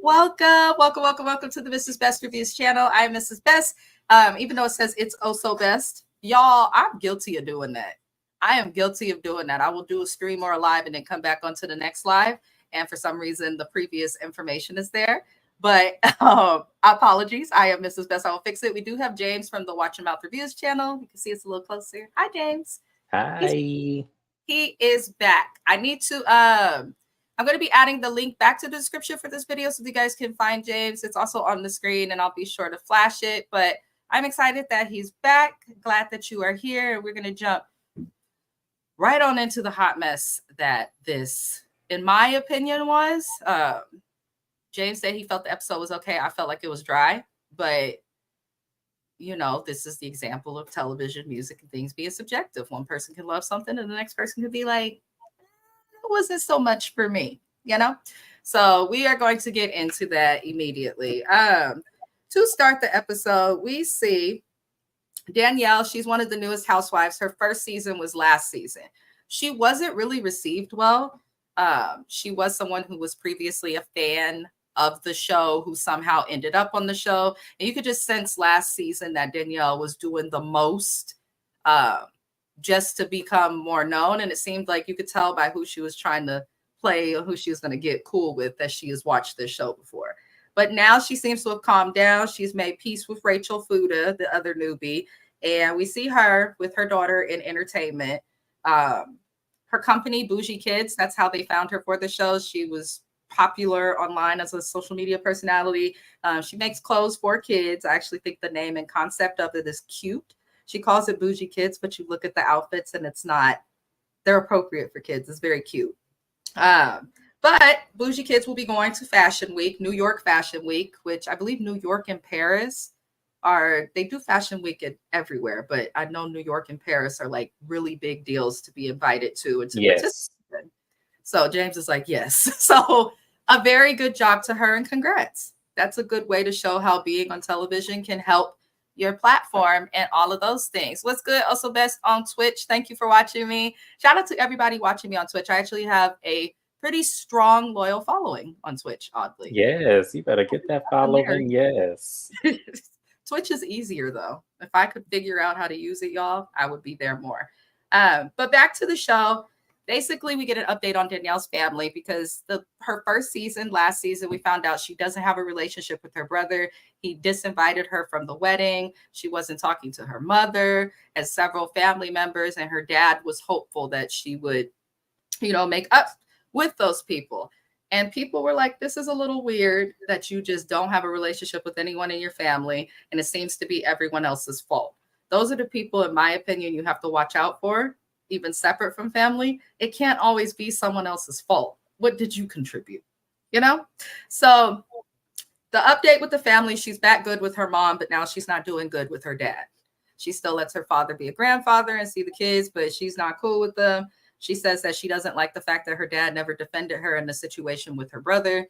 Welcome to the Mrs. Best Reviews channel. I'm Mrs. Best. Even though it says it's oh so best, y'all, I'm guilty of doing that. I am guilty of doing that. I will do a stream or a live and then come back onto the next live. And for some reason, the previous information is there. But apologies. I am Mrs. Best. I will fix it. We do have James from the Watch and Mouth Reviews channel. You can see it's a little closer. Hi, James. Hi. He is back. I need to I'm going to be adding the link back to the description for this video so you guys can find James. It's also on the screen and I'll be sure to flash it. But I'm excited that he's back. Glad that you are here. And we're going to jump right on into the hot mess that this, in my opinion, was. James said he felt the episode was okay. I felt like it was dry. But, you know, this is the example of television, music, and things being subjective. One person can love something and the next person could be like, wasn't so much for me, you know. So we are going to get into that immediately. To start the episode, we see Danielle. She's one of the newest housewives. Her first season was last season. She wasn't really received well. She was someone who was previously a fan of the show who somehow ended up on the show, and you could just sense last season that Danielle was doing the most just to become more known. And it seemed like you could tell by who she was trying to play or who she was going to get cool with that she has watched this show before. But now she seems to have calmed down. She's made peace with Rachel Fuda, the other newbie. And we see her with her daughter in entertainment. Her company, Bougie Kids, that's how they found her for the show. She was popular online as a social media personality. She makes clothes for kids. I actually think the name and concept of it is cute. She calls it Bougie Kids, but you look at the outfits and it's not, they're appropriate for kids. It's very cute. But Bougie Kids will be going to Fashion Week, New York Fashion Week, which I believe New York and Paris they do Fashion Week everywhere, but I know New York and Paris are like really big deals to be invited to and to participate. So James is like, yes. So a very good job to her and congrats. That's a good way to show how being on television can help your platform and all of those things. What's good? Also best on Twitch. Thank you for watching me. Shout out to everybody watching me on Twitch. I actually have a pretty strong, loyal following on Twitch, oddly. Yes, you better get that following. Yes. Twitch is easier though. If I could figure out how to use it, y'all, I would be there more. But back to the show. Basically, we get an update on Danielle's family because her first season, last season, we found out she doesn't have a relationship with her brother. He disinvited her from the wedding. She wasn't talking to her mother and several family members, and her dad was hopeful that she would, you know, make up with those people. And people were like, this is a little weird that you just don't have a relationship with anyone in your family, and it seems to be everyone else's fault. Those are the people, in my opinion, you have to watch out for. Even separate from family, it can't always be someone else's fault. What did you contribute? You know? So the update with the family, she's back good with her mom, but now she's not doing good with her dad. She still lets her father be a grandfather and see the kids, but she's not cool with them. She says that she doesn't like the fact that her dad never defended her in the situation with her brother.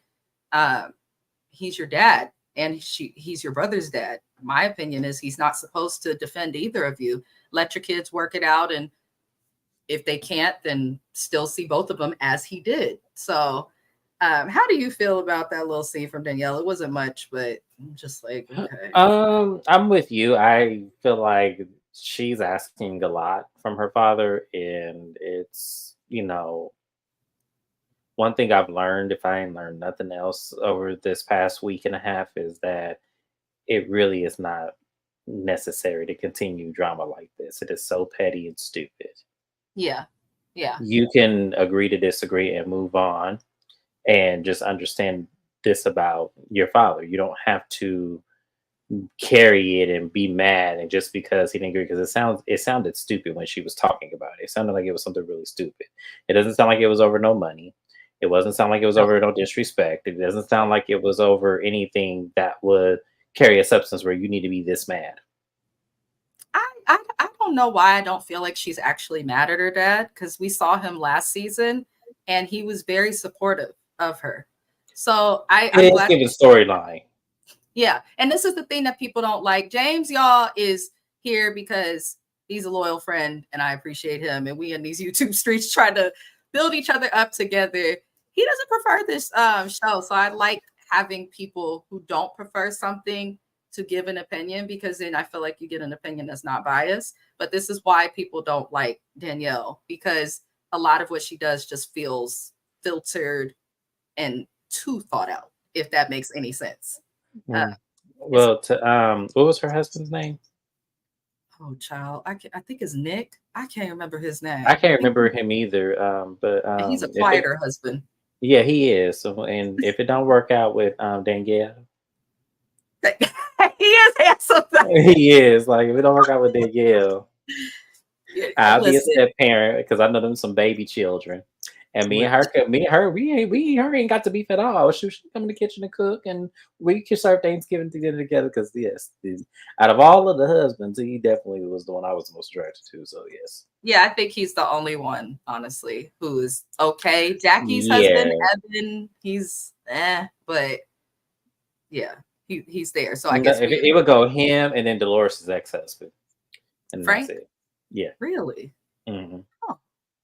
He's your dad, and he's your brother's dad. My opinion is he's not supposed to defend either of you. Let your kids work it out, and if they can't, then still see both of them as he did. So how do you feel about that little scene from Danielle? It wasn't much, but I'm just like, okay. I'm with you. I feel like she's asking a lot from her father, and it's, you know, one thing I've learned, if I ain't learned nothing else over this past week and a half, is that it really is not necessary to continue drama like this. It is so petty and stupid. Yeah. You can agree to disagree and move on and just understand this about your father. You don't have to carry it and be mad and just because he didn't agree, because it sounded stupid when she was talking about it. It sounded like it was something really stupid. It doesn't sound like it was over no money. It wasn't sound like it was over no disrespect. It doesn't sound like it was over anything that would carry a substance where you need to be this mad. I don't know why I don't feel like she's actually mad at her dad, because we saw him last season and he was very supportive of her. So I'm glad. Give a storyline. Yeah. And this is the thing that people don't like. James, y'all, is here because he's a loyal friend and I appreciate him. And we in these YouTube streets trying to build each other up together. He doesn't prefer this show. So I like having people who don't prefer something to give an opinion, because then I feel like you get an opinion that's not biased. But this is why people don't like Danielle, because a lot of what she does just feels filtered and too thought out, if that makes any sense. Uh, Mm. it's Well, to what was her husband's name? oh child, I think it's Nick. I can't remember his I name. can't remember him either. But He's a if it, quieter husband. yeah, he is. So, and if it don't work out with Danielle, He is handsome. he is like if it don't work out with Danielle, I'll be a Listen, step parent because I know them some baby children. And me and her, her ain't got to beef at all. She come in the kitchen and cook, and we can serve Thanksgiving dinner together. Because yes, out of all of the husbands, he definitely was the one I was most attracted to. So yes, yeah, I think he's the only one, honestly, who is okay. Jackie's husband, yeah. Evan, he's but yeah, he's there. So I No, guess if we it would go him and then Dolores' ex-husband, and that's Frank, it. Yeah. really? Hmm. Oh,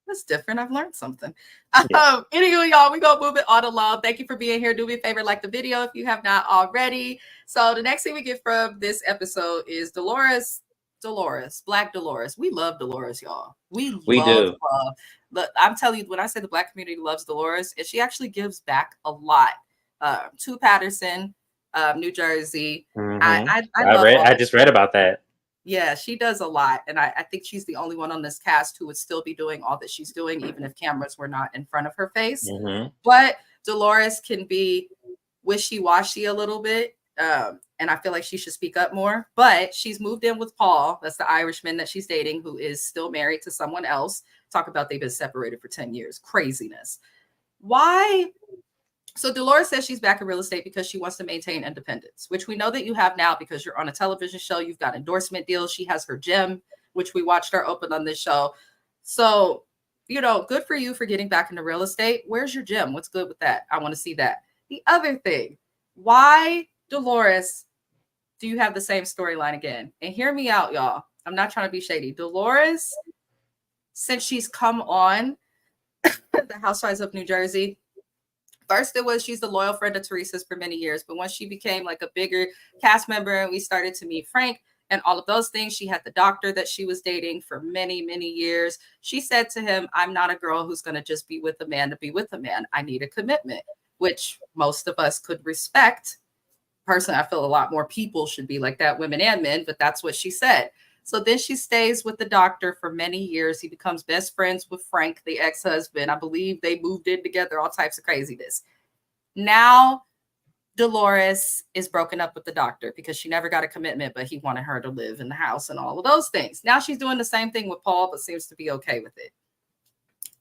that's different. I've learned something. Yeah. Anyway, y'all, we gonna move it on along. Thank you for being here. Do me a favor, like the video if you have not already. So the next thing we get from this episode is Dolores. Dolores, Black Dolores. We love Dolores, y'all. We We love. do. But I'm telling you, when I say the Black community loves Dolores, and she actually gives back a lot to Patterson, New Jersey. Hmm. I love all I that. just read about that. Yeah, she does a lot. And I think she's the only one on this cast who would still be doing all that she's doing, even if cameras were not in front of her face. Hmm. But Dolores can be wishy-washy a little bit. And I feel like she should speak up more. But she's moved in with Paul. That's the Irishman that she's dating, who is still married to someone else. Talk about they've been separated for 10 years. Craziness. Why? So Dolores says she's back in real estate because she wants to maintain independence, which we know that you have now because you're on a television show. You've got endorsement deals. She has her gym, which we watched her open on this show. So, good for you for getting back into real estate. Where's your gym? What's good with that? I want to see that. The other thing, why, Dolores, do you have the same storyline again? And hear me out, y'all. I'm not trying to be shady. Dolores, since she's come on the Housewives of New Jersey, first, it was she's the loyal friend of Teresa's for many years. But once she became like a bigger cast member and we started to meet Frank and all of those things, she had the doctor that she was dating for many, many years. She said to him, I'm not a girl who's going to just be with a man to be with a man. I need a commitment, which most of us could respect. Personally, I feel a lot more people should be like that, women and men, but that's what she said. So then she stays with the doctor for many years. He becomes best friends with Frank, the ex-husband. I believe they moved in together, all types of craziness. Now Dolores is broken up with the doctor because she never got a commitment, but he wanted her to live in the house and all of those things. Now she's doing the same thing with Paul, but seems to be okay with it.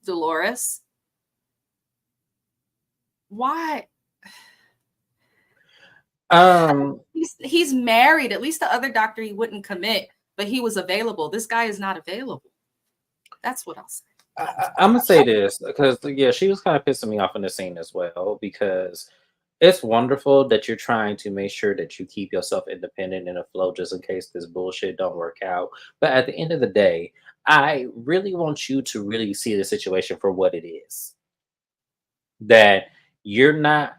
Dolores, why? He's married. At least the other doctor, he wouldn't commit, but he was available. This guy is not available. That's what I'll say. I'm gonna say this because yeah, she was kind of pissing me off in the scene as well because it's wonderful that you're trying to make sure that you keep yourself independent and afloat just in case this bullshit don't work out. But at the end of the day, I really want you to really see the situation for what it is. That you're not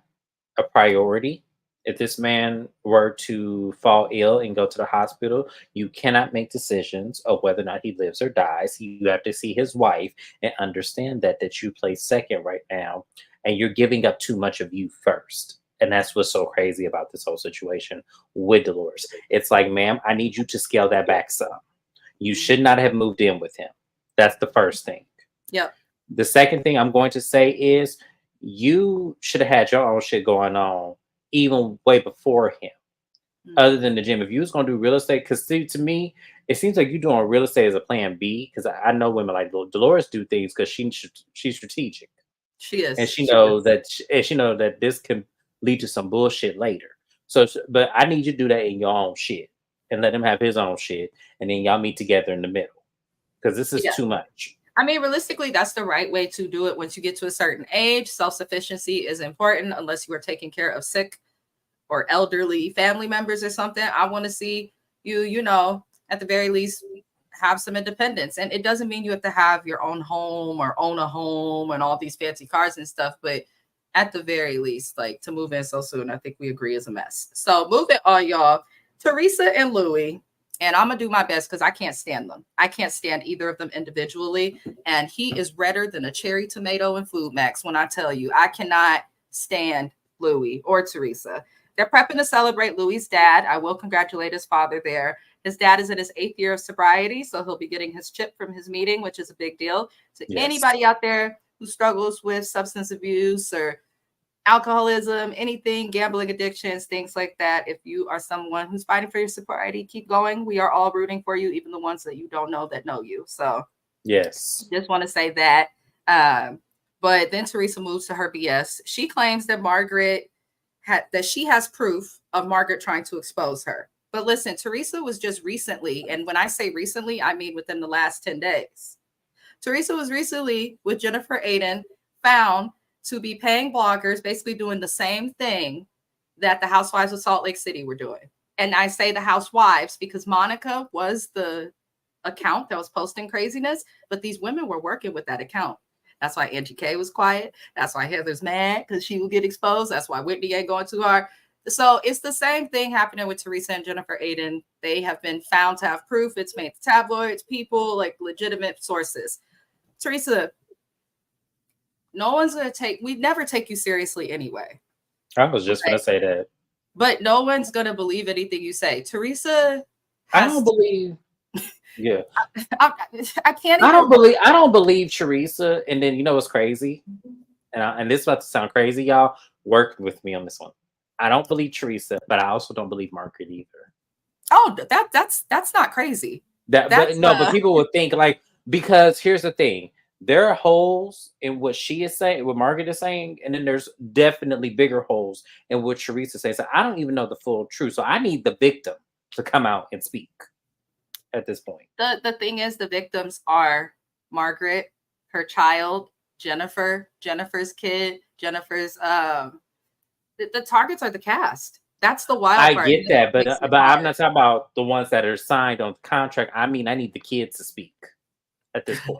a priority. If this man were to fall ill and go to the hospital, you cannot make decisions of whether or not he lives or dies. You have to see his wife and understand that you play second right now, and you're giving up too much of you first. And that's what's so crazy about this whole situation with Dolores. It's like, ma'am, I need you to scale that back some. You should not have moved in with him. That's the first thing. Yep. The second thing I'm going to say is you should have had your own shit going on even way before him. Other than the gym, if you was gonna do real estate, because see, to me, it seems like you're doing real estate as a plan B. Because I know women like Dolores do things because she's strategic She and is. she She know is. that this can lead to some bullshit later. So, but I need you to do that in your own shit and let him have his own shit, and then y'all meet together in the middle because this is Yeah. too much. I mean, realistically, that's the right way to do it. Once you get to a certain age, self-sufficiency is important unless you are taking care of sick or elderly family members or something. I want to see you, at the very least, have some independence. And it doesn't mean you have to have your own home or own a home and all these fancy cars and stuff. But at the very least, like to move in so soon, I think we agree is a mess. So moving on, y'all. Teresa and Louis, and I'm gonna do my best because I can't stand them. I can't stand either of them individually. And he is redder than a cherry tomato in Food Max when I tell you I cannot stand Louis or Teresa. They're prepping to celebrate Louis's dad. I will congratulate his father there. His dad is in his 8th year of sobriety, so he'll be getting his chip from his meeting, which is a big deal. So Yes. anybody out there who struggles with substance abuse or alcoholism, anything, gambling addictions, things like that, if you are someone who's fighting for your sobriety, keep going. We are all rooting for you, even the ones that you don't know that know you. So Yes. just want to say that. But then Teresa moves to her BS. She claims that that she has proof of Margaret trying to expose her. But listen, Teresa was just recently, and when I say recently, I mean within the last 10 days. Teresa was recently with Jennifer Aiden found to be paying bloggers, basically doing the same thing that the Housewives of Salt Lake City were doing. And I say the Housewives because Monica was the account that was posting craziness, but these women were working with that account. That's why Angie K was quiet. That's why Heather's mad because she will get exposed. That's why Whitney ain't going too hard. So it's the same thing happening with Teresa and Jennifer Aiden. They have been found to have proof. It's made the tabloids, people, like legitimate sources. Teresa, no one's going to we'd never take you seriously anyway. I was just going to say that. But no one's going to believe anything you say. Teresa I don't believe. Yeah. I can't. I don't believe Teresa. And then you know what's crazy? And this is about to sound crazy, y'all. Work with me on this one. I don't believe Teresa, but I also don't believe Margaret either. Oh, that's not crazy. But people would think like, because here's the thing. There are holes in what she is saying, what Margaret is saying, and then there's definitely bigger holes in what Teresa says. So I don't even know the full truth. So I need the victim to come out and speak at this point. The thing is, the victims are Margaret, her child, Jennifer's kid, Jennifer's the targets are the cast. That's the wild part. I get that, but I'm not talking about the ones that are signed on the contract. I mean, I need the kids to speak at this point.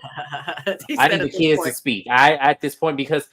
I need the kids to speak. At this point, because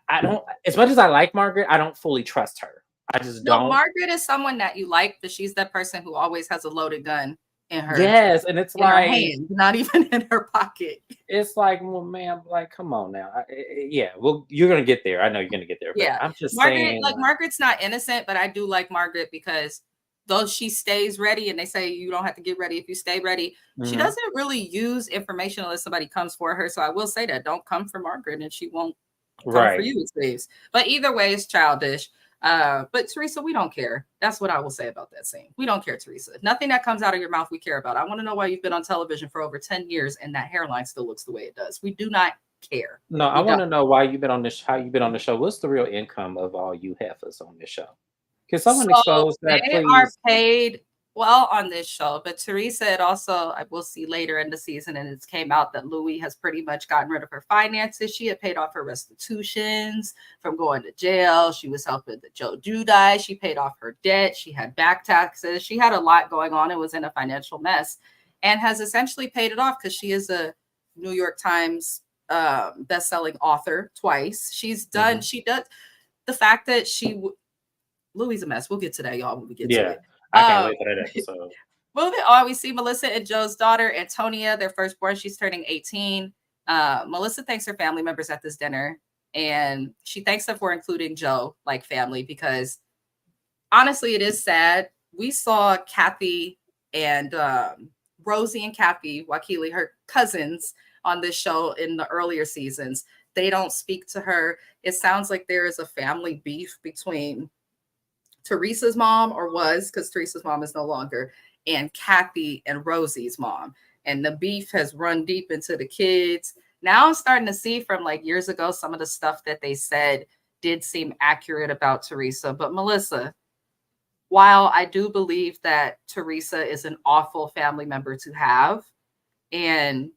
I don't, as much as I like Margaret, I don't fully trust her. I just don't. Margaret is someone that you like, but she's that person who always has a loaded gun in her. Yes, and it's like her hand, not even in her pocket. It's like, well, man, like, come on now. Yeah, well, you're gonna get there. I know you're gonna get there. But yeah, I'm just Margaret, saying, like Margaret's not innocent, but I do like Margaret because though she stays ready, and they say you don't have to get ready if you stay ready, she doesn't really use information unless somebody comes for her. So I will say that don't come for Margaret, and she won't come for you, it seems. But either way, it's childish. But Teresa, we don't care. That's what I will say about that scene. We don't care, Teresa. Nothing that comes out of your mouth we care about. I want to know why you've been on television for over 10 years and that hairline still looks the way it does. We do not care. No, I want to know why you've been on this. How you've been on the show? What's the real income of all you heifers on this show? Can someone expose that, please? They are paid well on this show, but Teresa, it also, I will see later in the season, and it came out that Louis has pretty much gotten rid of her finances. She had paid off her restitutions from going to jail. She was helping the Joe Giudice. She paid off her debt. She had back taxes. She had a lot going on. It was in a financial mess, and has essentially paid it off because she is a New York Times best-selling author twice. She's done. She does the fact that Louis is a mess. We'll get to that, y'all, when we get to it. I can't wait for that episode. Moving on, we see Melissa and Joe's daughter, Antonia, their firstborn. She's turning 18. Melissa thanks her family members at this dinner, and she thanks them for including Joe like family because honestly, it is sad. We saw Kathy and Rosie and Kathy Wakili, her cousins, on this show in the earlier seasons. They don't speak to her. It sounds like there is a family beef between Teresa's mom, or was, because Teresa's mom is no longer, and Kathy and Rosie's mom. And the beef has run deep into the kids. Now I'm starting to see from like years ago, some of the stuff that they said did seem accurate about Teresa. But Melissa, while I do believe that Teresa is an awful family member to have, and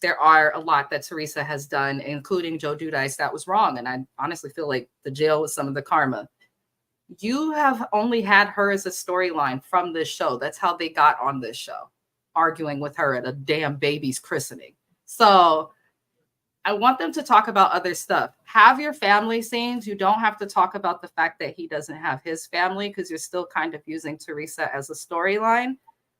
there are a lot that Teresa has done, including Joe Giudice, that was wrong. And I honestly feel like the jail was some of the karma. You have only had her as a storyline from this show. That's how they got on this show, arguing with her at a damn baby's christening. So I want them to talk about other stuff. Have your family scenes. You don't have to talk about the fact that he doesn't have his family because you're still kind of using Teresa as a storyline.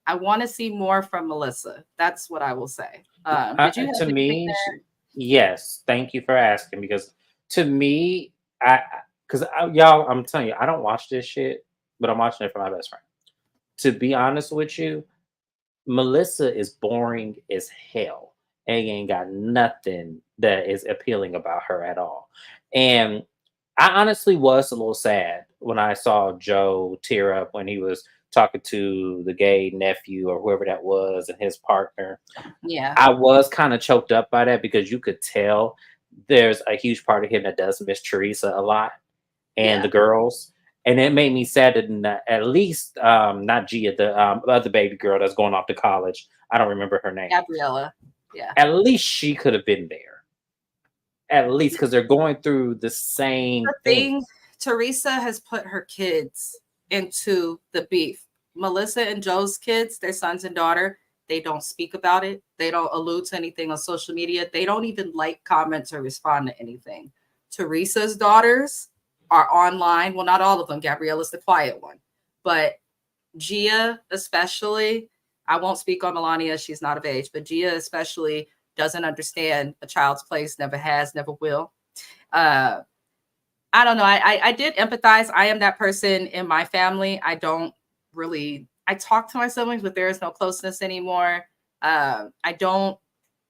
I want to see more from Melissa. That's what I will say. Did you have To anything me, there? yes. Thank you for asking because to me, because y'all, I'm telling you, I don't watch this shit, but I'm watching it for my best friend. To be honest with you, Melissa is boring as hell and ain't got nothing that is appealing about her at all. And I honestly was a little sad when I saw Joe tear up when he was talking to the gay nephew or whoever that was and his partner. Yeah, I was kind of choked up by that because you could tell there's a huge part of him that does miss Teresa a lot and the yeah. girls. And it made me sad that at least not Gia, the other baby girl that's going off to college. I don't remember her name. Gabriella. Yeah. At least she could have been there. At least because they're going through the same The thing. thing, Teresa has put her kids into the beef. Melissa and Joe's kids, their sons and daughter, they don't speak about it. They don't allude to anything on social media. They don't even like comments or respond to anything. Teresa's daughters are online. Well, not all of them. Gabriella's the quiet one. But Gia, especially, I won't speak on Melania. She's not of age, but Gia, especially, doesn't understand a child's place, never has, never will. Uh, I don't know. I did empathize. I am that person in my family. I don't really. I talk to my siblings, but there is no closeness anymore. I don't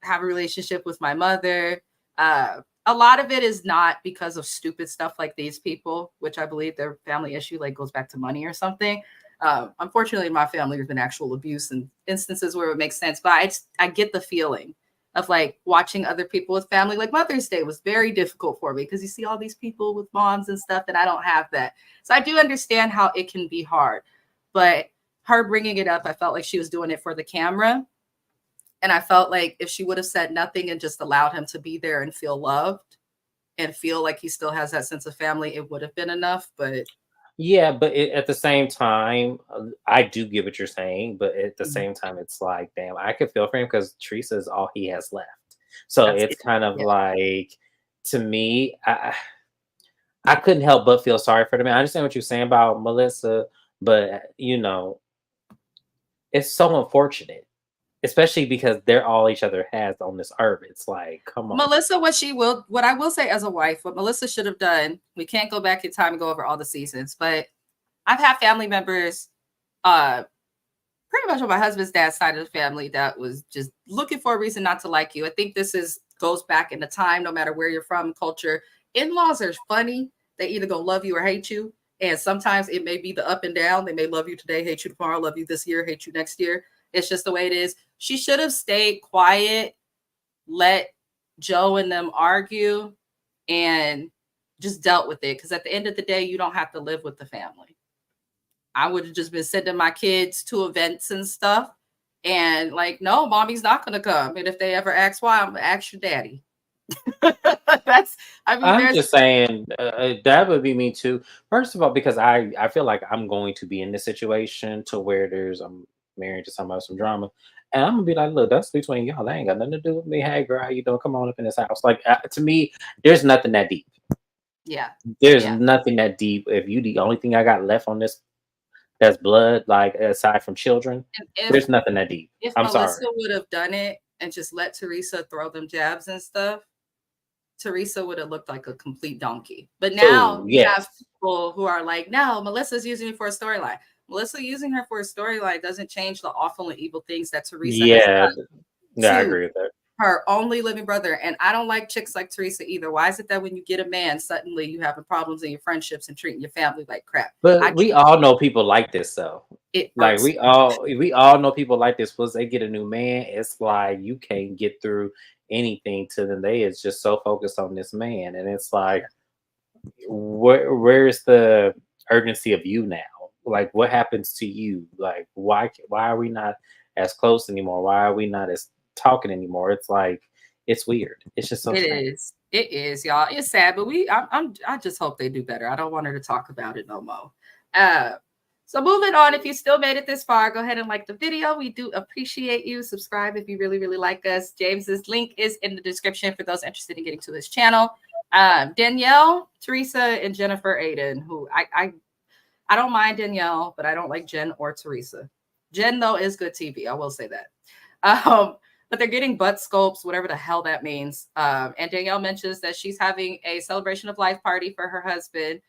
have a relationship with my mother. A lot of it is not because of stupid stuff like these people, which I believe their family issue like goes back to money or something. Unfortunately, in my family, there's been actual abuse and instances where it makes sense, but I get the feeling of like watching other people with family. Like Mother's Day was very difficult for me because you see all these people with moms and stuff, and I don't have that. So I do understand how it can be hard. But her bringing it up, I felt like she was doing it for the camera. And I felt like if she would have said nothing and just allowed him to be there and feel loved and feel like he still has that sense of family, it would have been enough. But Yeah, but at the same time, I do get what you're saying, but at the same time, it's like, damn, I could feel for him because Teresa is all he has left. So that's it's it. kind of Yeah. like, to me, I couldn't help but feel sorry for the man. I understand what you're saying about Melissa, but it's so unfortunate, especially because they're all each other has on this earth. It's like, come on. Melissa, what I will say as a wife, what Melissa should have done, we can't go back in time and go over all the seasons, but I've had family members, uh, pretty much on my husband's dad's side of the family that was just looking for a reason not to like you. I think this is goes back in the time, no matter where you're from, culture. In-laws are funny. They either gonna love you or hate you. And sometimes it may be the up and down. They may love you today, hate you tomorrow, love you this year, hate you next year. It's just the way it is. She should have stayed quiet, let Joe and them argue, and just dealt with it. Because at the end of the day, you don't have to live with the family. I would have just been sending my kids to events and stuff. And like, no, mommy's not going to come. And if they ever ask why, I'm going to ask your daddy. That's, I mean, I'm there's, just saying that would be me too. First of all, because I feel like I'm going to be in this situation to where I'm married to somebody with some drama, and I'm gonna be like, look, that's between y'all. That ain't got nothing to do with me. Hey, girl, how you doing? Come on up in this house. Like to me, there's nothing that deep. yeah, There's yeah. nothing that deep. If you the only thing I got left on this that's blood, like aside from children, And there's nothing that deep. if I'm Melissa sorry. would have done it and just let Teresa throw them jabs and stuff, Teresa would have looked like a complete donkey. But Oh now you have yes, people who are like, no, Melissa's using it for a storyline. Melissa using her for a storyline doesn't change the awful and evil things that Teresa has yeah, done yeah, I to agree with that. her only living brother. And I don't like chicks like Teresa either. Why is it that when you get a man, suddenly you having problems in your friendships and treating your family like crap? But we all know people like this though. It Like irks we all know people like this. Once they get a new man, it's like you can't get through anything to them. They is just so focused on this man, and it's like, where's the urgency of you now? Like, what happens to you? Like, why are we not as close anymore? Why are we not as talking anymore? It's like it's weird. It's just so It strange. is. It is, y'all. It's sad, but I just hope they do better. I don't want her to talk about it no more. Uh, So moving on, if you still made it this far, go ahead and like the video. We do appreciate you. Subscribe if you really, really like us. James's link is in the description for those interested in getting to his channel. Danielle, Teresa, and Jennifer Aiden, who I don't mind Danielle, but I don't like Jen or Teresa. Jen, though, is good TV. I will say that. But they're getting butt sculpts, whatever the hell that means. And Danielle mentions that she's having a celebration of life party for her husband.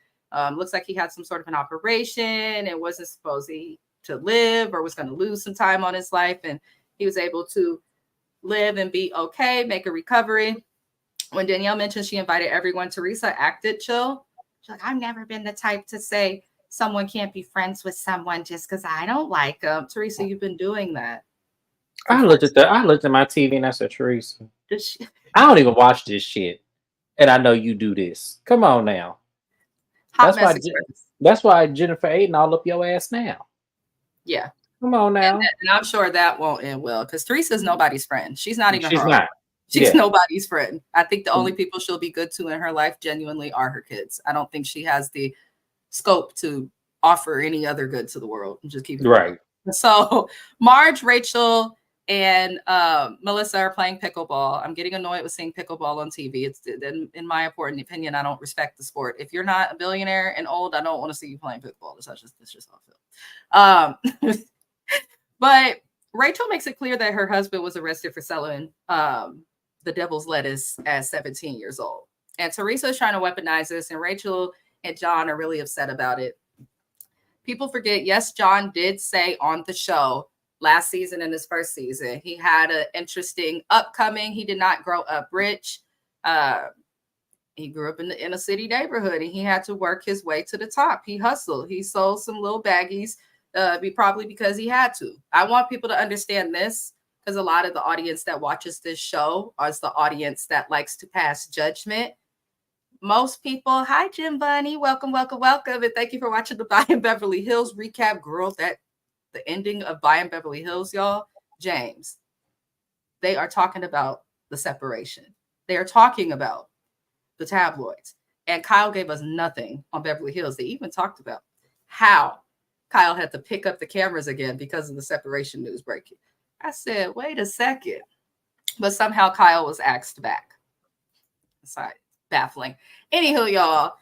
Looks like he had some sort of an operation and wasn't supposed to live or was going to lose some time on his life. And he was able to live and be okay, make a recovery. When Danielle mentioned she invited everyone, Teresa acted chill. She's like, I've never been the type to say someone can't be friends with someone just because I don't like them. Teresa, you've been doing that. I looked at my TV and I said, Teresa, She, I don't even watch this shit. And I know you do this. Come on now. Hot mess express. That's why Jennifer Aiden all up your ass now. Yeah. Come on now. And I'm sure that won't end well because Teresa's nobody's friend. She's not even She's her not. own. She's nobody's friend. I think the only people she'll be good to in her life genuinely are her kids. I don't think she has the scope to offer any other good to the world. And just keep it right. So Marge, Rachel, and Melissa are playing pickleball. I'm getting annoyed with seeing pickleball on TV. It's in my important opinion, I don't respect the sport. If you're not a billionaire and old, I don't want to see you playing pickleball. It's just how I feel. But Rachel makes it clear that her husband was arrested for selling the devil's lettuce at 17 years old. And Teresa is trying to weaponize this, and Rachel and John are really upset about it. People forget, yes, John did say on the show last season and his first season, he had an interesting upcoming. He did not grow up rich. He grew up in the inner city neighborhood, and he had to work his way to the top. He hustled. He sold some little baggies, probably because he had to. I want people to understand this because a lot of the audience that watches this show is the audience that likes to pass judgment. Most people, hi, Jim Bunny. Welcome, welcome, welcome. And thank you for watching the Buying Beverly Hills recap. Girl, the ending of Buying Beverly Hills, y'all. James, they are talking about the separation. They are talking about the tabloids. And Kyle gave us nothing on Beverly Hills. They even talked about how Kyle had to pick up the cameras again because of the separation news breaking. I said, wait a second. But somehow Kyle was axed back. Sorry. Baffling. Anywho, y'all,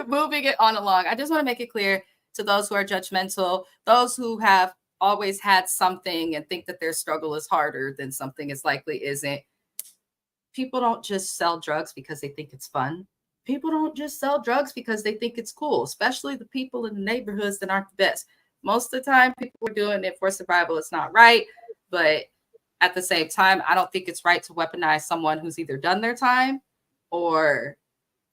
moving it on along. I just want to make it clear to those who are judgmental, those who have always had something and think that their struggle is harder than something is likely isn't. People don't just sell drugs because they think it's fun. People don't just sell drugs because they think it's cool, especially the people in the neighborhoods that aren't the best. Most of the time, people are doing it for survival. It's not right. But at the same time, I don't think it's right to weaponize someone who's either done their time or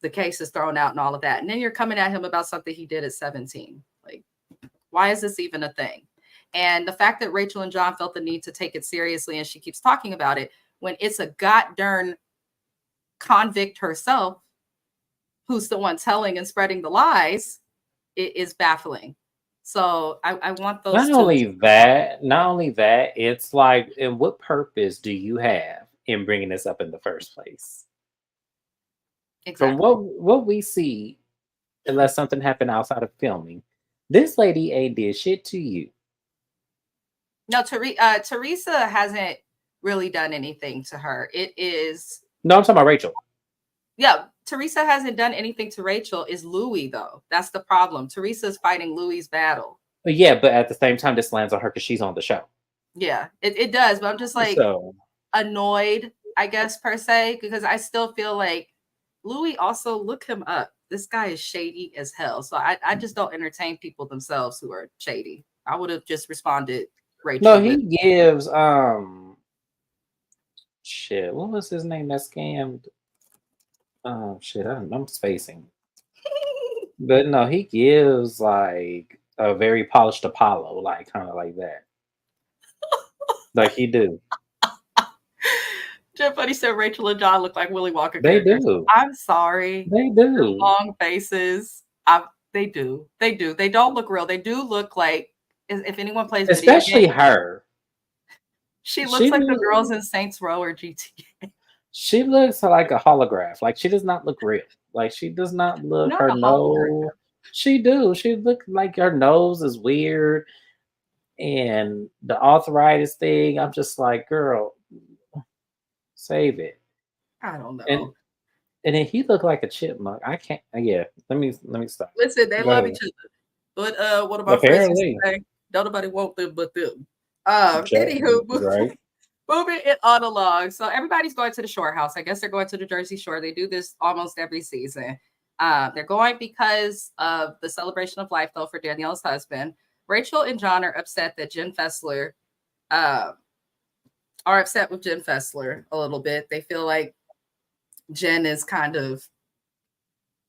the case is thrown out and all of that. And then you're coming at him about something he did at 17. Like, why is this even a thing? And the fact that Rachel and John felt the need to take it seriously, and she keeps talking about it, when it's a god-darn convict herself who's the one telling and spreading the lies, it is baffling. So I want those. Not only that, it's like, and what purpose do you have in bringing this up in the first place? Exactly. From what we see, unless something happened outside of filming, this lady ain't did shit to you. No, Teresa hasn't really done anything to her. It is. No, I'm talking about Rachel. Yeah, Teresa hasn't done anything to Rachel. Is Louis, though? That's the problem. Teresa's fighting Louis's battle. Yeah, but at the same time, this lands on her because she's on the show. Yeah, it does. But I'm just like annoyed, I guess, per se, because I still feel like Louis also, look him up. This guy is shady as hell. So I just don't entertain people themselves who are shady. I would have just responded, Rachel. No, he gives shit. What was his name that scammed? Oh shit, I'm spacing. But no, he gives like a very polished Apollo, like kind of like that. Like he do. Jeff Buddy said Rachel and John look like Willy Wonka They characters. do. I'm sorry. They do. Their long faces. They do. They do. They don't look real. They do look like, if anyone plays video especially games, her. She looks like the girls in Saints Row or GTA. She looks like a holograph. Like she does not look real. Like she does not look her nose. She do. She look like her nose is weird and the arthritis thing. I'm just like, girl, save it. I don't And know. and then he looked like a chipmunk. I can't. Yeah. Let me stop. Listen, they Go love ahead. each other. But what my friends used Apparently, to say, don't nobody want them but them. Ju- Anywho, right? moving it on along. So everybody's going to the shore house. I guess they're going to the Jersey Shore. They do this almost every season. They're going because of the celebration of life, though, for Danielle's husband. Rachel and John are upset that Jen Fessler uh, are upset with Jen Fessler a little bit. They feel like Jen is kind of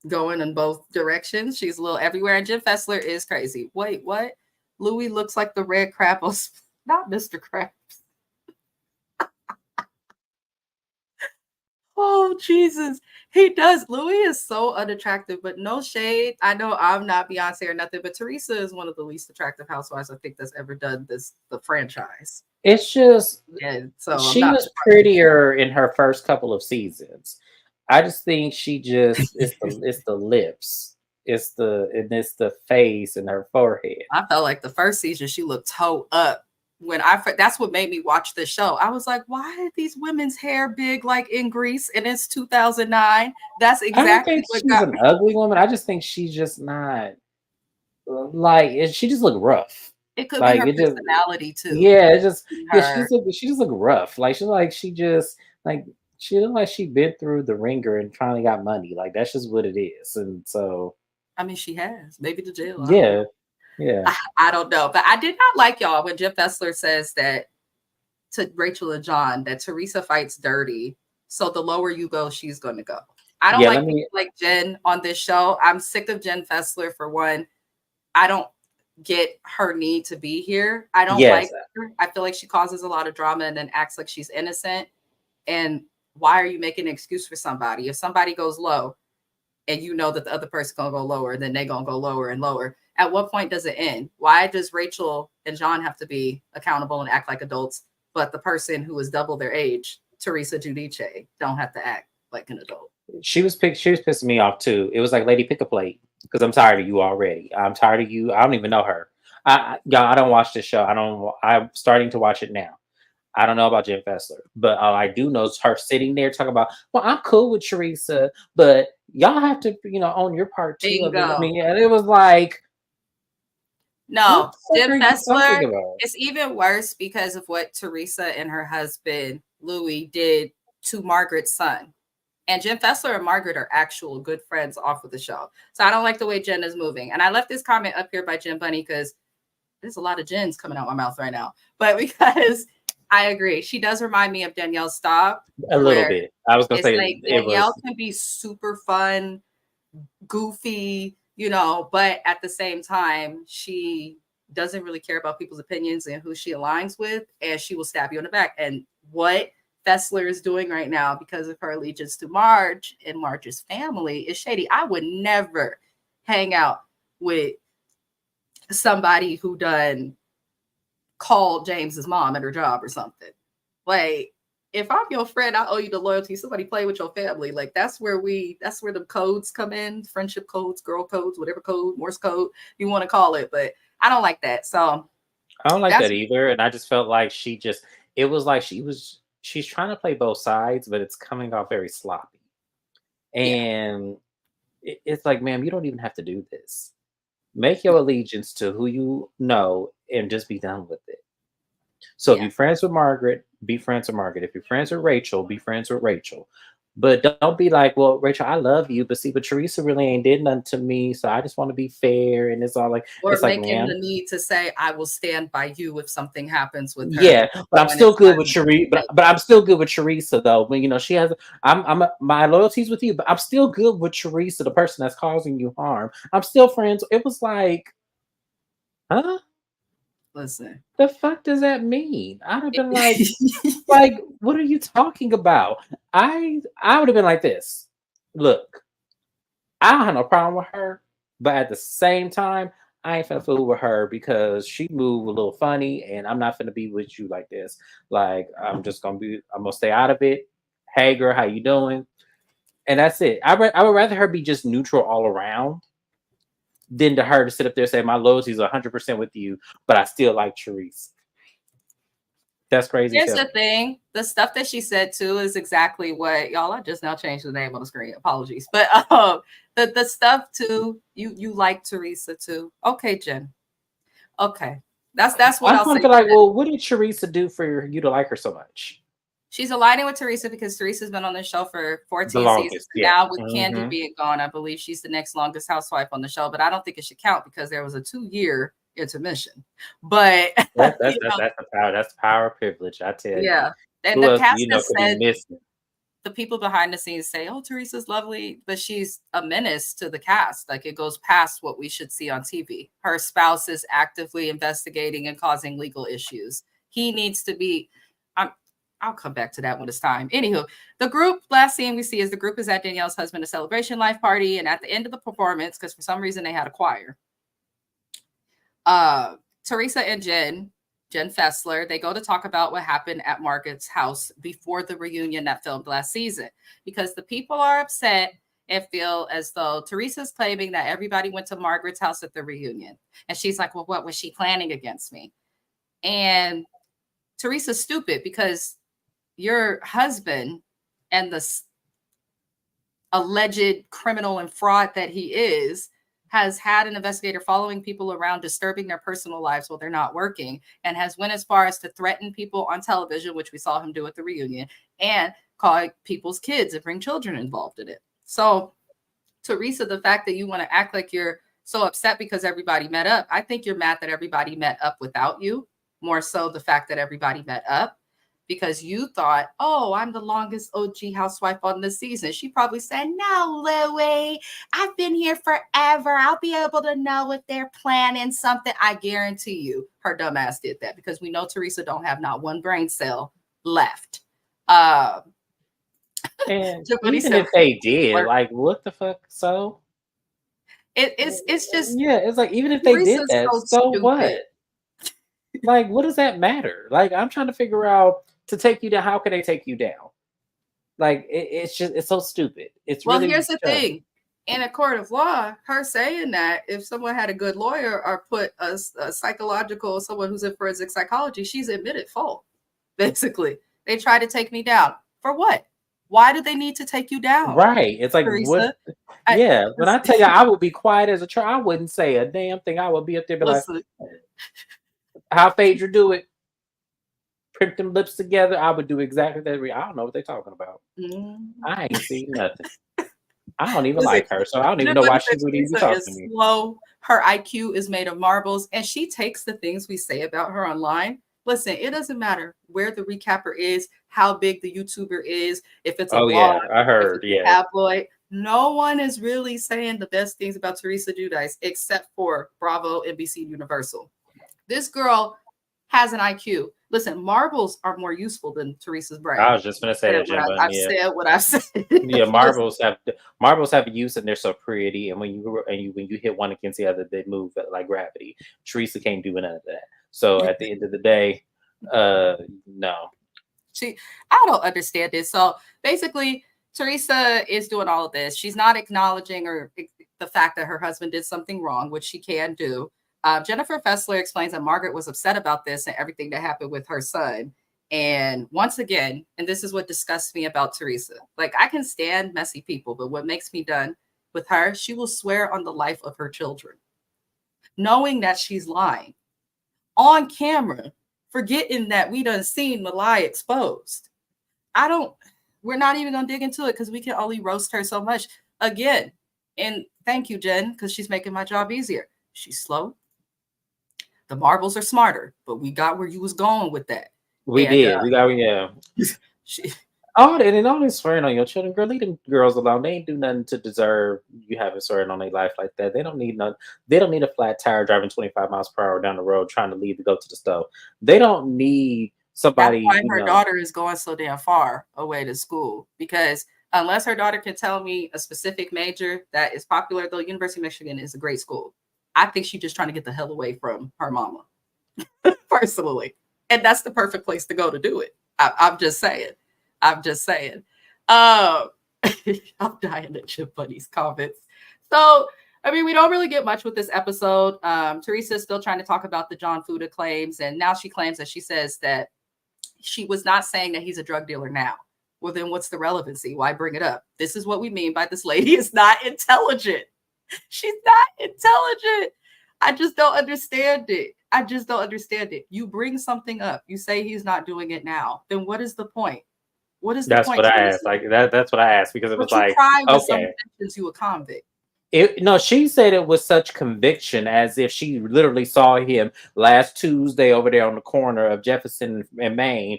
going in both directions. She's a little everywhere. And Jen Fessler is crazy. Wait, what? Louis looks like the red crab. Not Mr. Krabs. Oh, Jesus. He does. Louis is so unattractive, but no shade. I know I'm not Beyonce or nothing, but Teresa is one of the least attractive housewives I think that's ever done the franchise. It's just And so I'm she not was surprised. prettier in her first couple of seasons. I just think she just it's the lips, it's the face and her forehead. I felt like the first season she looked toe up. That's what made me watch the show. I was like, why are these women's hair big like in Greece? And it's 2009. That's I don't exactly think what she's got an me. ugly woman. I just think she's just not she just look rough. It could be Like her it just personality too. yeah, it just yeah, Her, she just look rough. Like she just like she look like she been through the ringer and finally got money. Like that's just what it is. And so I mean, she has maybe the jail. I don't know. yeah, yeah. I don't know, but I did not like y'all when Jeff Fessler says that to Rachel and John that Teresa fights dirty. So the lower you go, she's going to go. I don't Yeah, like let people me like Jen on this show. I'm sick of Jen Fessler for one. I don't get her need to be here. I don't yes. like her. I feel like she causes a lot of drama and then acts like she's innocent. And why are you making an excuse for somebody? If somebody goes low and you know that the other person gonna go lower, then they gonna go lower and lower. At what point does it end? Why does Rachel and John have to be accountable and act like adults, but the person who is double their age, Teresa Giudice, don't have to act like an adult? She was pissing me off too. It was like, lady, pick a plate because I'm tired of you already. I'm tired of you. I don't even know her. Y'all, I don't watch this show. I'm starting to watch it now. I don't know about Jen Fessler, but all I do know is her sitting there talking about, well, I'm cool with Teresa, but y'all have to, own your part too of it. I Bingo. mean, and it was like, what No, the fuck Jim are you Fessler, talking about? it's even worse because of what Teresa and her husband, Louis, did to Margaret's son. And Jen Fessler and Margaret are actual good friends off of the show. So I don't like the way Jen is moving. And I left this comment up here by Jen Bunny because there's a lot of Jens coming out my mouth right now. But because I agree, she does remind me of Danielle Staub, A little where bit. I was gonna it's say like it Danielle was. can be super fun, goofy, but at the same time, she doesn't really care about people's opinions and who she aligns with, and she will stab you in the back. And what Fessler is doing right now because of her allegiance to Marge and Marge's family is shady. I would never hang out with somebody who done called James's mom at her job or something. Like, if I'm your friend, I owe you the loyalty. Somebody play with your family. Like that's where the codes come in, friendship codes, girl codes, whatever code, Morse code you want to call it. But I don't like that. So I don't like that's that either. And I just felt like it was like she's trying to play both sides, but it's coming off very sloppy. yeah, And it's like, ma'am, you don't even have to do this. Make your allegiance to who you know and just be done with it. So if yeah. you're friends with Margaret, be friends with Margaret. If you're friends with Rachel, be friends with Rachel. But don't be like, well, Rachel, I love you, but see, but Teresa really ain't did nothing to me, so I just want to be fair. And it's all like, Or it's like, making ma'am, the need to say, I will stand by you if something happens with her. yeah, but I'm When still it's good with not Teresa. like, But I'm still good with Teresa though. When she has, my loyalties with you, but I'm still good with Teresa, the person that's causing you harm. I'm still friends. It was like, huh? listen. The fuck does that mean? I'd have been like, what are you talking about? I would have been like this. Look, I don't have no problem with her, but at the same time, I ain't finna fool with her because she moved a little funny, and I'm not finna be with you like this. Like, I'm gonna stay out of it. Hey, girl, how you doing? And that's it. I would rather her be just neutral all around than to her to sit up there and say my loyalty is 100% with you, but I still like Teresa. That's crazy as Here's hell. the thing. The stuff that she said too is exactly what y'all. I just now changed the name on the screen. Apologies, but the stuff too. You like Teresa too. Okay, Jen. Okay, that's what I'm I'll trying to say. feel like, well, what did Teresa do for you to like her so much? She's aligning with Teresa because Teresa's been on the show for The 14 seasons. longest, yeah. Now with Candy Hmm. being gone, I believe she's the next longest housewife on the show. But I don't think it should count because there was a 2-year intermission. But That's that's you that's know, that's the power. That's the power of privilege. I tell you. yeah. And Who the else do cast you know has could be said missing? the people behind the scenes say, "Oh, Teresa's lovely," but she's a menace to the cast. Like it goes past what we should see on TV. Her spouse is actively investigating and causing legal issues. He needs to be. I'm. I'll come back to that when it's time. Anywho, the group last scene we see is the group is at Danielle's husband's celebration life party, and at the end of the performance, because for some reason they had a choir. Teresa and Jen Fessler, they go to talk about what happened at Margaret's house before the reunion that filmed last season because the people are upset and feel as though Teresa's claiming that everybody went to Margaret's house at the reunion. And she's like, well, what was she planning against me? And Teresa's stupid because your husband and the alleged criminal and fraud that he is has had an investigator following people around disturbing their personal lives while they're not working and has went as far as to threaten people on television, which we saw him do at the reunion, and call people's kids and bring children involved in it. So Teresa, the fact that you want to act like you're so upset because everybody met up, I think you're mad that everybody met up without you, more so the fact that everybody met up because you thought, oh, I'm the longest OG housewife on the season. She probably said, no, Louie, I've been here forever. I'll be able to know if they're planning something. I guarantee you her dumb ass did that because we know Teresa don't have not one brain cell left. And Somebody even said, if they did, like, what the fuck? So it's just yeah, it's like even if they did Teresa's that, so so what? stupid. Like, what does that matter? Like, I'm trying to figure out to take you down. How can they take you down? Like, it's just it's so stupid. It's Well, really here's the dumb. thing. In a court of law, her saying that if someone had a good lawyer or put a psychological, someone who's in forensic psychology, she's admitted fault. Basically, they try to take me down. For what? Why do they need to take you down, Right. It's like what Teresa? yeah. When I tell you I would be quiet as a child, I wouldn't say a damn thing. I would be up there be like, Listen, how Phaedra do it? Print them lips together. I would do exactly that. I don't know what they're talking about. I ain't seen nothing. I don't even listen, like her, so I don't even know why everybody she said would even be Teresa talking to is me. slow. Her IQ is made of marbles, and she takes the things we say about her online. Listen, it doesn't matter where the recapper is, how big the YouTuber is, if it's a Oh blog, yeah, I if heard. it's a Yeah. tabloid. No one is really saying the best things about Teresa Giudice except for Bravo, NBC, Universal. This girl has an IQ. Listen, marbles are more useful than Teresa's brain. I was just gonna say that, Jimbo. I've Yeah. said what I've said. Yeah, Listen, marbles have a use and they're so pretty. And when you hit one against the other, they move like gravity. Teresa can't do none of that. So at the end of the day, no. I don't understand this. So basically, Teresa is doing all of this. She's not acknowledging the fact that her husband did something wrong, which she can do. Jennifer Fessler explains that Margaret was upset about this and everything that happened with her son. And once again, and this is what disgusts me about Teresa. Like I can stand messy people, but what makes me done with her, she will swear on the life of her children, knowing that she's lying on camera, forgetting that we done seen the lie exposed. We're not even gonna dig into it because we can only roast her so much. Again, and thank you, Jen, because she's making my job easier. She's slow. The marbles are smarter, but we got where you was going with that. We And did. We got yeah. she, Oh, and then always swearing on your children, girl. Leave them girls alone. They ain't do nothing to deserve you having swearing on their life like that. They don't need none. They don't need a flat tire driving 25 miles per hour down the road trying to leave to go to the stove. They don't need that's somebody, why her daughter is going so damn far away to school because unless her daughter can tell me a specific major that is popular, though University of Michigan is a great school. I think she's just trying to get the hell away from her mama, personally. And that's the perfect place to go to do it. I'm just saying. I'm just saying. I'm dying at Chip Buddy's comments. So I mean, we don't really get much with this episode. Teresa is still trying to talk about the John Fuda claims, and now she claims that she says that she was not saying that he's a drug dealer now. Well, then what's the relevancy? Why bring it up? This is what we mean by this lady is not intelligent. She's not intelligent. I just don't understand it. I just don't understand it. You bring something up, you say he's not doing it now. Then what is the point? What is the That's point, what I asked. Teresa? Like that's what I asked because it was But you like, crying when someone okay. mentions you a convict. No, she said it with such conviction as if she literally saw him last Tuesday over there on the corner of Jefferson and Maine,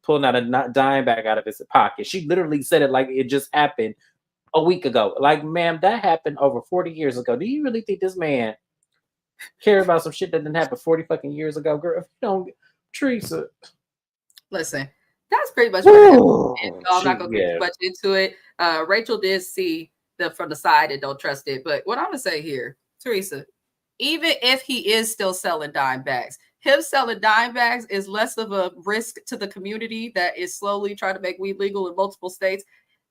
pulling out a dime bag out of his pocket. She literally said it like it just happened a week ago. Like, ma'am, that happened over 40 years ago. Do you really think this man care about some shit that didn't happen 40 fucking years ago, girl? If you don't, Teresa. Listen, that's pretty much what the episode is. So I'm not She, gonna get too yeah. much into it. Rachel did see from the side and don't trust it. But what I'm gonna say here, Teresa, even if he is still selling dime bags, him selling dime bags is less of a risk to the community that is slowly trying to make weed legal in multiple states.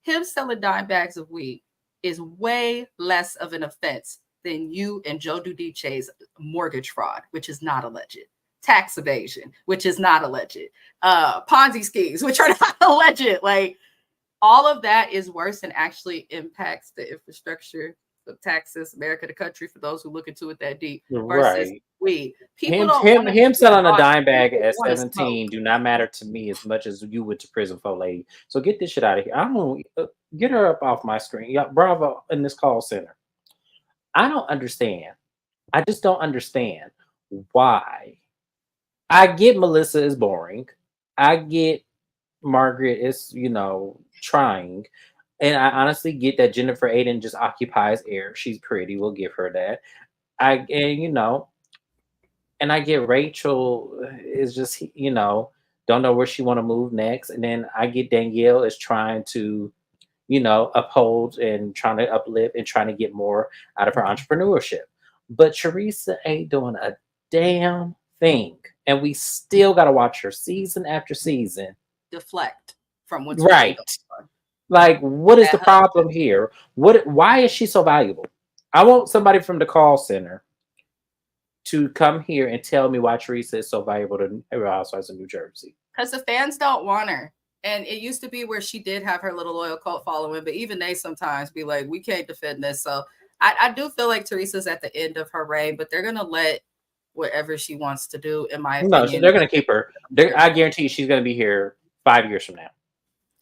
Him selling dime bags of weed is way less of an offense than you and Joe Dudice's mortgage fraud, which is not alleged, tax evasion, which is not alleged, Ponzi schemes, which are not alleged. Like, all of that is worse and actually impacts the infrastructure of Texas, America, the country, for those who look into it that deep, versus Right. weed. People Him, don't him, want to him see a selling a fraud. dime bag People at want to smoke. 17 do not matter to me as much as you would to prison for, lady. So get this shit out of here. I'm gonna get her up off my screen. Yeah, Bravo in this call center. I don't understand. I just don't understand why. I get Melissa is boring. I get Margaret is, trying. And I honestly get that Jennifer Aiden just occupies air. She's pretty. We'll give her that. And I get Rachel is just, don't know where she want to move next. And then I get Danielle is trying to, uphold and trying to uplift and trying to get more out of her entrepreneurship. But Teresa ain't doing a damn thing. And we still got to watch her season after season. Deflect from what's really Right. going on. Like, what is That the problem here? Why is she so valuable? I want somebody from the call center to come here and tell me why Teresa is so valuable to Real Housewives of New Jersey. Because the fans don't want her. And it used to be where she did have her little loyal cult following, but even they sometimes be like, we can't defend this. So I do feel like Teresa's at the end of her reign, but they're going to let whatever she wants to do, in my No, so opinion. they're going to keep her. I guarantee you she's going to be here 5 years from now.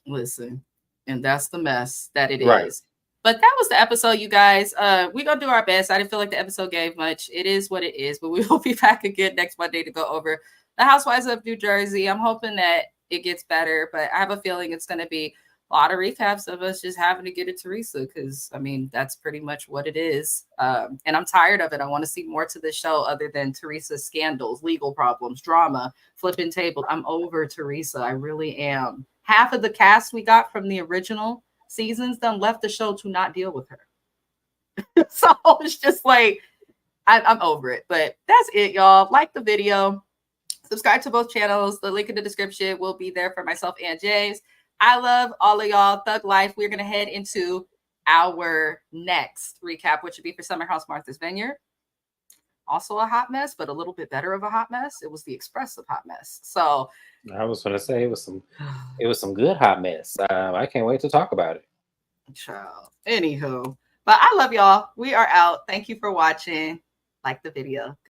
Listen, and that's the mess that it Right. is. But that was the episode, you guys. We're going to do our best. I didn't feel like the episode gave much. It is what it is, but we will be back again next Monday to go over the Housewives of New Jersey. I'm hoping that it gets better, but I have a feeling it's going to be a lot of recaps of us just having to get it Teresa, because I mean that's pretty much what it is. And I'm tired of it. I want to see more to the show other than Teresa's scandals, legal problems, drama, flipping tables. I'm over Teresa. I really am. Half of the cast we got from the original seasons then left the show to not deal with her. So it's just like I'm over it. But that's it, y'all. Like the video. Subscribe to both channels. The link in the description will be there for myself and James. I love all of y'all. Thug Life. We're going to head into our next recap, which would be for Summer House Martha's Vineyard. Also a hot mess, but a little bit better of a hot mess. It was the expressive hot mess. So I was going to say it was some good hot mess. I can't wait to talk about it. Child. Anywho, but I love y'all. We are out. Thank you for watching. Like the video.